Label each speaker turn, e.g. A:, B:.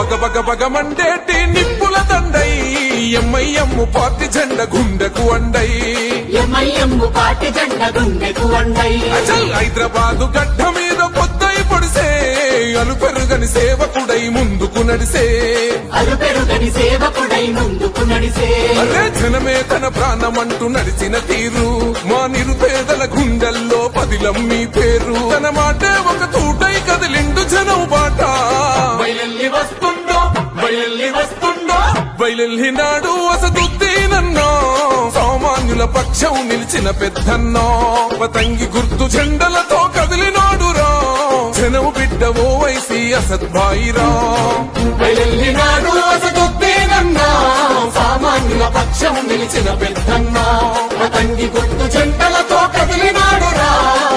A: బగ బగ మండేటి నిప్పుల దండై MIM party జెండ గుండెకు అండై
B: పార్టీ జెండ గుండెకు అండై
A: అచల్ హైదరాబాదు గడ్డ మీద కొత్తై పొడిసే అలుపెరుగని సేవకుడై ముందుకు నడిసే అరే జనమే తన ప్రాణమంటూ నడిచిన తీరు మా నిరుపేదల గుండెల్లో పదిలం మీ పేరు తన మాటే ఒక తూటై కదిలిండు జనం బాట బయలెల్లినాడు అసదుద్దీనన్నో సామాన్యుల పక్షం నిలిచిన పెద్దన్నో పతంగి గుర్తు జెండలతో కదిలినాడు రా జనం బిడ్డ ఓ వైసీ అసద్భాయిరా
B: బయలెల్లినాడు అసదుద్దీనన్నో సామాన్యుల పక్షం నిలిచిన పెద్దన్నో పతంగి గుర్తు జెండల